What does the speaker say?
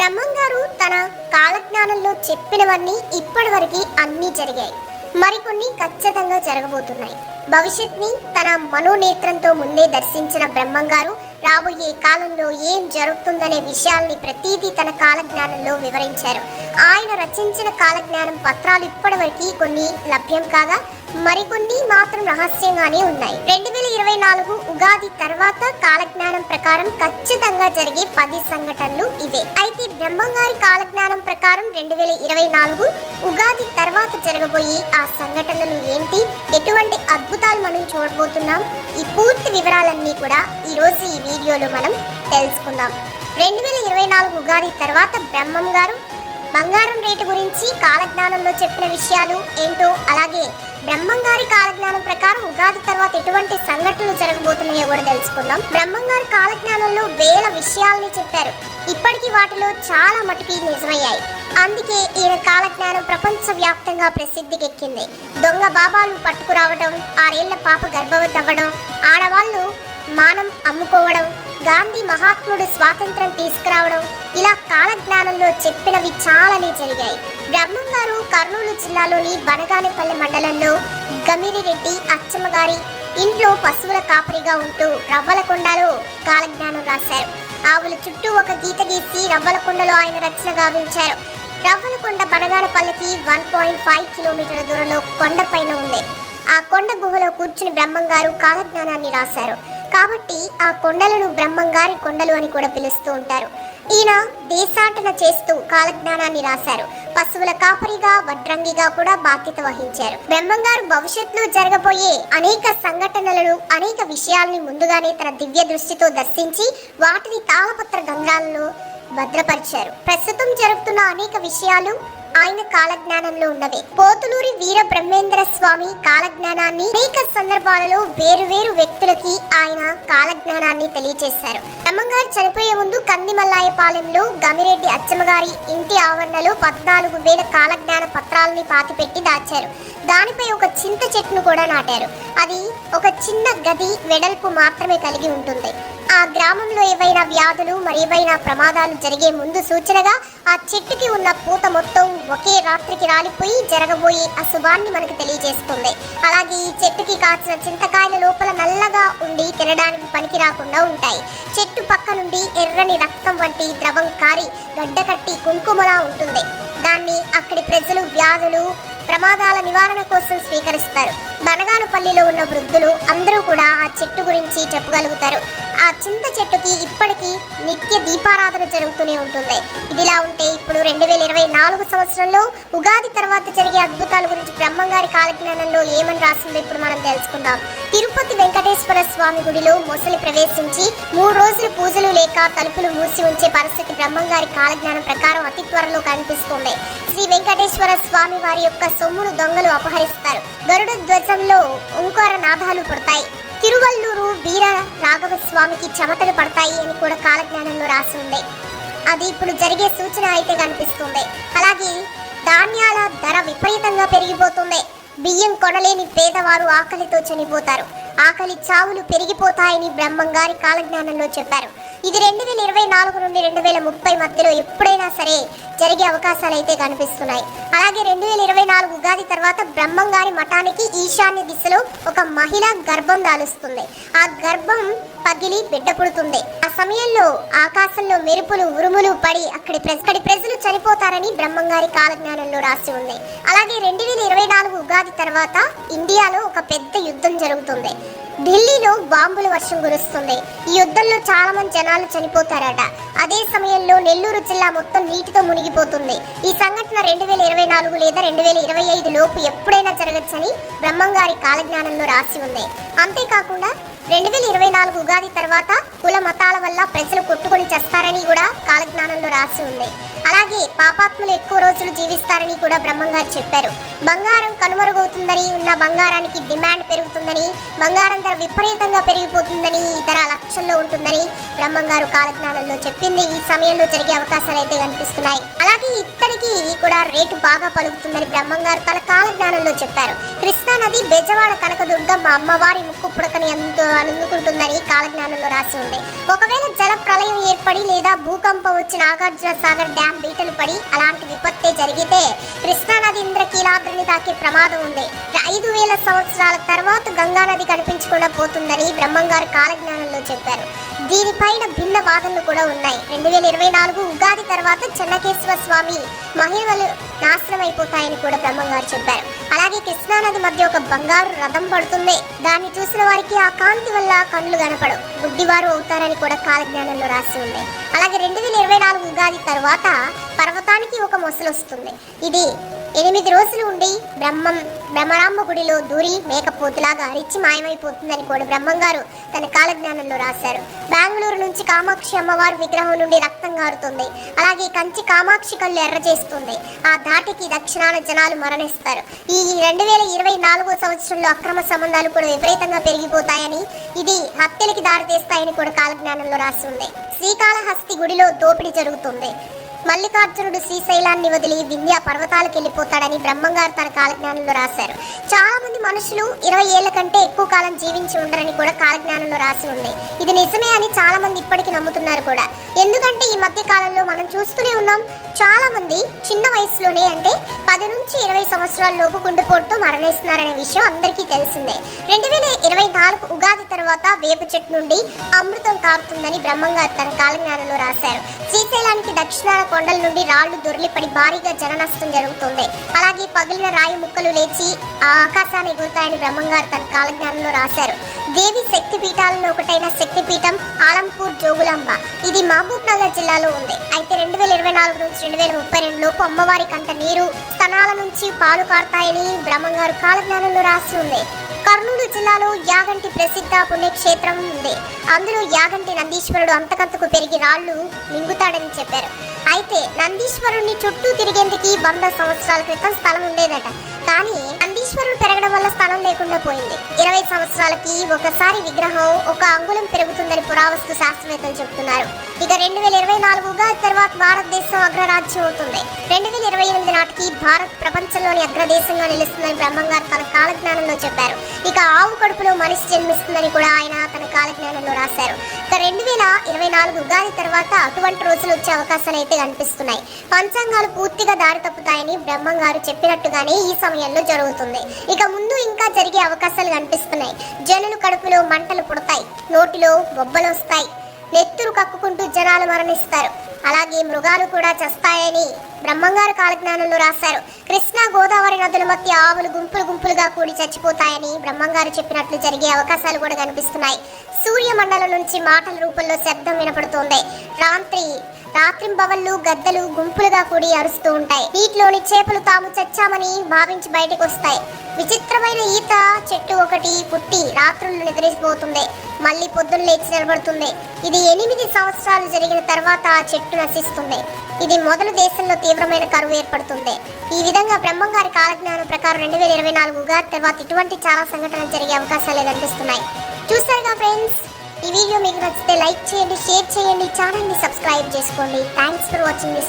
బ్రహ్మంగారు తన కాలజ్ఞానంలో చెప్పినవన్నీ ఇప్పటివరకు అన్నీ జరిగాయి. మరికొన్ని ఖచ్చితంగా జరగబోతున్నాయి. భవిష్యత్ని తన మనోనేత్రంతో ముందే దర్శించిన బ్రహ్మంగారు రాబోయే కాలంలో ఏం జరుగుతుందనే విషయాల్ని ప్రతిదీ తన కాలజ్ఞానంలో వివరించారు. ఆయన రచించిన కాలజ్ఞానం పత్రాలు ఇప్పటివరకు కొన్ని లభ్యం కాగా మరికొన్ని మాత్రం రహస్యంగానే ఉన్నాయి. 2024 ఉగాది తర్వాత కాలజ్ఞానం ప్రకారం ఖచ్చితంగా జరిగే 10 సంఘటనలు ఇవే. అయితే బ్రహ్మంగారి కాలజ్ఞానం ప్రకారం 2024 ఉగాది తర్వాత జరగబోయే ఆ సంఘటనలు ఏంటి, ఎటువంటి అద్భుతాలు మనం చూడబోతున్నాం, ఈ పూర్తి వివరాలన్నీ కూడా ఈ రోజు ఈ వీడియోలో మనం తెలుసుకుందాం. 2024 ఉగాది తర్వాత బ్రహ్మంగారు బంగారం రేటు గురించి కాలజ్ఞానంలో చెప్పిన విషయాలు ఏంటో, అలాగే బ్రహ్మంగారి కాలజ్ఞానం ప్రకారం ఉగాది తర్వాత ఎటువంటి సంఘటనలు జరగబోతున్నాయో కూడా తెలుసుకుందాం. బ్రహ్మంగారి కాలజ్ఞానంలో వేల విషయాల్ని చెప్పారు. ఇప్పటికీ వాటిలో చాలా మటుకి నిజమయ్యాయి. అందుకే ఈయన కాలజ్ఞానం ప్రపంచ వ్యాప్తంగా ప్రసిద్ధికెక్కింది. దొంగ బాబాలు పట్టుకురావడం, 6 ఏళ్ల పాప గర్భవతి అవ్వడం, ఆడవాళ్లు మానం అమ్ముకోవడం, గాంధీ మహాత్ముడు స్వాతంత్రం తీసుకురావడం, ఇలా కాలజ్ఞానంలో చెప్పినవి చాలానే జరిగాయి. బ్రహ్మంగారు కర్నూలు జిల్లాలోని బనగానేపల్లి మండలంలో గమిరిరెడ్డి అచ్చమ్మ గారి ఇంట్లో పశువుల కాపరిగా ఉంటూ రవ్వలకొండలో కాలజ్ఞానం రాశారు. ఆవుల చుట్టూ ఒక గీత గీసి రవ్వలకొండలో ఆయన రచన గావించారు. రవ్వలకొండ బనగానపల్లికి 1.5 కిలోమీటర్ల దూరంలో కొండపైన ఉంది. ఆ కొండ గుహలో కూర్చుని బ్రహ్మంగారు కాలజ్ఞానాన్ని రాశారు. కాబట్టి ఆ కొండలను బ్రహ్మంగారి కొండలు అని కూడా పిలుస్తూ ఉంటారు. ఈయన దేశాటన చేస్తూ కాలజ్ఞానాన్ని రాశారు. పశువుల కాపరిగా, వడ్రంగిగా కూడా బాధ్యత వహించారు. బ్రహ్మంగారు భవిష్యత్తులో జరగబోయే అనేక సంఘటనలను, అనేక విషయాల్ని ముందుగానే తన దివ్య దృష్టితో దర్శించి వాటిని తాళపత్ర గ్రంథాలలో భద్రపరిచారు. ప్రస్తుతం జరుగుతున్న అనేక విషయాలు ఆయన కాలజ్ఞానంలో ఉన్నవే. పోతులూరి వీర బ్రహ్మేంద్ర స్వామి కాలజ్ఞానాన్ని అనేక సందర్భాలలో వేరు వ్యక్తులకి ఆయన కాలజ్ఞానాన్ని తెలియజేశారు. బ్రహ్మంగారు చనిపోయే ముందు కందిమల్లాయపాలెంలో గమిరెడ్డి అచ్చమ్మ గారి ఇంటి ఆవరణలో 14,000 కాలజ్ఞాన పత్రాలని పాతిపెట్టి దాచారు. దానిపై ఒక చింత చెట్టును కూడా నాటారు. అది ఒక చిన్న గది వెడల్పు మాత్రమే కలిగి ఉంటుంది. ఆ గ్రామంలో ఏవైనా వ్యాధులు మరేవైనా ప్రమాదాలు జరిగే ముందు సూచనగా ఆ చెట్టుకి ఉన్న పూత మొత్తం ఒకే రాత్రికి రాలిపోయి జరగబోయే అశుభాన్ని మనకు తెలియజేస్తుంది. అలాగే ఈ చెట్టుకి కాచిన చింతకాయల లోపల నల్లగా ఉండి తినడానికి పనికి రాకుండా ఉంటాయి. చెట్టు పక్క నుండి ఎర్రని రక్తం వంటి ద్రవం కారి గడ్డకట్టి కుంకుమలా ఉంటుంది. దాన్ని అక్కడి ప్రజలు వ్యాధులు ప్రమాదాల నివారణ కోసం స్వీకరిస్తారు. బనగానపల్లిలో ఉన్న వృద్ధులు అందరూ కూడా ఆ చెట్టు గురించి చెప్పగలుగుతారు. ఆ చింత చెట్టుకి ఇప్పటికీ నిత్య దీపారాధన జరుగుతూనే ఉంటుంది. ఇదిలా ఉంటే ఇప్పుడు 2024 సంవత్సరంలో ఉగాది తర్వాత జరిగే అద్భుతాల గురించి బ్రహ్మంగారి కాలజ్ఞానంలో ఏమని రాసిందో ఇప్పుడు మనం తెలుసుకుందాం. తిరుపతి వెంకటేశ్వర స్వామి గుడిలో మొసలి ప్రవేశించి 3 రోజులు పూజలు లేక తలుపులు మూసి ఉంచే పరిస్థితి బ్రహ్మంగారి కాలజ్ఞానం ప్రకారం అతి త్వరలో కనిపిస్తుంది. శ్రీ వెంకటేశ్వర స్వామి వారి యొక్క సొమ్మును దొంగలు అపహరిస్తారు. గరుడ ధ్వజంలో ఓంకార నాదాలు పడతాయి. తిరువల్లూరు వీర రాఘవ స్వామికి చెమటలు పడతాయి అని కూడా కాలజ్ఞానంలో రాసి ఉంది. అది ఇప్పుడు జరిగే సూచన అయితే కనిపిస్తుంది. అలాగే ధాన్యాల ధర విపరీతంగా పెరిగిపోతుంది. బియ్యం కొనలేని పేదవారు ఆకలితో చనిపోతారు. ఆకలి చావులు పెరిగిపోతాయని బ్రహ్మంగారి కాలజ్ఞానంలో చెప్పారు. ఇది 2024 నుండి 2030 మధ్యలో ఎప్పుడైనా సరే జరిగే అవకాశాలు అయితే కనిపిస్తున్నాయి. అలాగే 2024 ఉగాది తర్వాత బ్రహ్మంగారి మఠానికి ఈశాన్య దిశలో ఒక మహిళ గర్భం దాలుస్తుంది. ఆ గర్భం పగిలి బిడ్డ పుడుతుంది. ఆ సమయంలో ఆకాశంలో మెరుపులు ఉరుములు పడి అక్కడి ప్రజలు చనిపోతారని బ్రహ్మంగారి కాలజ్ఞానంలో రాసి ఉంది. అలాగే 2024 ఉగాది తర్వాత ఇండియాలో ఒక పెద్ద యుద్ధం జరుగుతుంది. ఢిల్లీలో బాంబుల వర్షం కురుస్తుంది. ఈ యుద్ధంలో చాలా మంది జనాలు చనిపోతారట. అదే సమయంలో నెల్లూరు జిల్లా మొత్తం నీటితో మునిగిపోతుంది. ఈ సంఘటన 2024 లేదా 2025 లోపు ఎప్పుడైనా జరగచ్చని బ్రహ్మంగారి కాలజ్ఞానంలో రాసి ఉంది. అంతేకాకుండా 2024 ఉగాది తర్వాత కుల మతాల వల్ల ప్రజలు కొట్టుకొని చేస్తారని కూడా కాలజ్ఞానంలో రాసి ఉంది. అలాగే పాపాత్ములు ఎక్కువ రోజులు జీవిస్తారని కూడా బ్రహ్మంగారు చెప్పారు. బంగారం కనుమరుగవుతుందని, ఉన్న బంగారానికి డిమాండ్ పెరుగుతుందని, బంగారం ధర విపరీతంగా పెరిగిపోతుందని, ఇతర లక్ష్యంలో ఉంటుందని బ్రహ్మంగారు కాలజ్ఞానంలో చెప్పింది. ఈ సమయంలో జరిగే అవకాశాలు అయితే కనిపిస్తున్నాయి. అలాగే ఇక్కడికి కూడా రేటు బాగా పలుకుతుందని బ్రహ్మంగారు తన కాలజ్ఞానంలో చెప్పారు. కృష్ణా నది బెజవాడ కనకదుర్గమ్మ అమ్మవారి ముక్కు పుడకని ఎంతో అందుకుంటుందని కాలజ్ఞానంలో రాసి ఉంది. ఒకవేళ జల ప్రళయం ఏర్పడి లేదా భూకంపం వచ్చి నాగార్జున సాగర్ డ్యాం బీటలు పడి అలాంటి విపత్తే జరిగితే కృష్ణా నది ఇంద్రకీలాద్రిని తాకే ప్రమాదం ఉంది. 5000 సంవత్సరాల తర్వాత గంగా నది కనిపించకుండా పోతుందని బ్రహ్మంగారు కాలజ్ఞానంలో చెప్పారు. దీనిపైన భిన్న వాదనలు కూడా ఉన్నాయి. 2024 ఉగాది తర్వాత చెన్నకేశ్వర స్వామి మహిమలు నాశనం అయిపోతాయని కూడా బ్రహ్మంగారు చెప్పారు. అలాగే కృష్ణా నది మధ్య ఒక బంగారు రథం పడుతుంది. దాన్ని చూసిన వారికి ఆ కాంతి వల్ల కళ్ళు కనపడవు, గుడ్డివారు అవుతారని కూడా కాలజ్ఞానంలో రాసి ఉంది. అలాగే 2024 ఉగాది తర్వాత పర్వతానికి ఒక మొసలు వస్తుంది. ఇది 8 రోజులు ఉండి బ్రహ్మరాంబ గుడిలో దూరి మేకపోతులాగా అరిచి మాయమైపోతుందని కూడా బ్రహ్మంగారు తన కాలజ్ఞానంలో రాశారు. బెంగళూరు నుంచి కామాక్షి అమ్మవారి విగ్రహం నుండి రక్తం గారుతుంది. అలాగే కంచి కామాక్షి కళ్ళు ఎర్ర చేస్తుంది. ఆ ధాటికి దక్షిణాన జనాలు మరణిస్తారు. ఈ 2024 సంవత్సరంలో అక్రమ సంబంధాలు కూడా విపరీతంగా పెరిగిపోతాయని, ఇది హత్యలకి దారితీస్తాయని కూడా కాలజ్ఞానంలో రాసి ఉంది. శ్రీకాళహస్తి గుడిలో దోపిడీ జరుగుతుంది. మల్లికార్జునుడు శ్రీశైలాన్ని వదిలి వింధ్య పర్వతాలకు వెళ్ళిపోతాడని బ్రహ్మంగారు తన కాలజ్ఞానంలో రాశారు. చాలా మంది మనుషులు 20 ఏళ్ల కంటే ఎక్కువ కాలం జీవించి ఉండరని కూడా కాలజ్ఞానంలో రాసి ఉంది. ఇది నిజమే అని చాలా మంది ఇప్పటికీ నమ్ముతున్నారు కూడా. ఎందుకంటే ఈ మధ్య కాలంలో మనం చూస్తూనే ఉన్నాం, చాలా మంది చిన్న వయసులోనే అంటే 10 నుంచి 20 సంవత్సరాల లోపు గుండెపోటుతో మరణిస్తున్నారనే విషయం అందరికీ తెలిసిందే. 2024 ఉగాది తర్వాత వేప చెట్టు నుండి అమృతం కారుతుందని బ్రహ్మంగారు తన కాలజ్ఞానంలో రాశారు. శ్రీశైలానికి దక్షిణాన కొండల నుండి రాళ్లు దొర్లిపడి భారీగా జన నష్టం జరుగుతుంది. అలాగే పగిలిన రాయి ముక్కలు లేచి ఆ ఆకాశాన్ని ఎగురుతాయని బ్రహ్మంగారు తన కాలజ్ఞానంలో రాశారు. దేవి శక్తి పీఠాలలో ఒకటైన శక్తిపీఠం ఆలంపూర్ జోగులాంబ, ఇది మహబూబ్ నగర్ జిల్లాలో ఉంది. అయితే 2024 నుంచి 2032 లోపు అమ్మవారి కంట నీరు, స్తనాల నుంచి పాలు కారుతాయని బ్రహ్మంగారు కాలజ్ఞానంలో రాసి ఉంది. కర్నూలు జిల్లాలో యాగంటి ప్రసిద్ధ పుణ్యక్షేత్రం ఉంది. అందులో యాగంటి నందీశ్వరుడు అంతకంతకు పెరిగి రాళ్లు మింగుతాడని చెప్పారు. అయితే నందీశ్వరుణ్ణి చుట్టూ తిరిగేందుకు 100 సంవత్సరాల క్రితం స్థలం ఉండేదట. కానీ నందీశ్వరుడు పెరగడం వల్ల స్థలం లేకుండా పోయింది. 20 సంవత్సరాలకి ఒకసారి విగ్రహం 1 అంగుళం పెరుగుతుందని పురావస్తు శాస్త్రవేత్తలు చెబుతున్నారు. ఇక 2024గా తర్వాత భారతదేశం అగ్రరాజ్యం అవుతుంది. 2028 నాటికి భారత్ ప్రపంచంలోని అగ్రదేశంగా నిలుస్తుందని బ్రహ్మంగారు తన కాలజ్ఞానంలో చెప్పారు. ఇక ఆవు కడుపులో మనిషి జన్మిస్తుందని కూడా ఆయన తన కాలజ్ఞానంలో రాశారు. ఇక 2024 ఉగాది తర్వాత అటువంటి రోజులు వచ్చే అవకాశాలు అయితే కనిపిస్తున్నాయి. పంచాంగాలు పూర్తిగా దారి తప్పుతాయని బ్రహ్మంగారు చెప్పినట్టుగానే ఈ సమయంలో జరుగుతుంది. ఇక ముందు ఇంకా జరిగే అవకాశాలు కనిపిస్తున్నాయి. జనులు కడుపులో మంటలు పుడతాయి, నోటిలో బొబ్బలు వస్తాయి, నెత్తురు కక్కుకుంటూ జనాలు మరణిస్తారు. అలాగే మృగాలు కూడా చస్తాయని బ్రహ్మంగారు కాలజ్ఞానంలో రాశారు. కృష్ణా గోదావరి నదుల మధ్య ఆవులు గుంపులు గుంపులుగా కూడి చచ్చిపోతాయని బ్రహ్మంగారు చెప్పినట్లు జరిగే అవకాశాలు కూడా కనిపిస్తున్నాయి. సూర్యమండలం నుంచి మాటల రూపంలో శబ్దం వినపడుతోంది. రాత్రింబవళ్ళు గద్దలు గుంపులుగా కూడి అరుస్తూ ఉంటాయి. నీటిలోని చేపలు తాము చచ్చామని భావించి బయటకు వస్తాయి. విచిత్రమైన ఈత చెట్టు ఒకటి పుట్టి రాత్రులు నిద్రపోతుంది, మళ్ళీ పొద్దున్న లేచి నిలబడుతుంది. ఇది 8 సంవత్సరాలు జరిగిన తర్వాత ఆ చెట్టు నశిస్తుంది. ఇది మొదలు దేశంలో తీవ్రమైన కరువు ఏర్పడుతుంది. ఈ విధంగా బ్రహ్మంగారి కాలజ్ఞానం ప్రకారం 2024 ఉగాది తర్వాత ఇటువంటి చాలా సంఘటనలు జరిగే అవకాశాలు కనిపిస్తున్నాయి. చూస్తారుగా ఫ్రెండ్స్, ఈ వీడియో మీకు నచ్చితే లైక్ చేయండి, షేర్ చేయండి, ఛానల్ని సబ్స్క్రైబ్ చేసుకోండి. Thanks for watching this.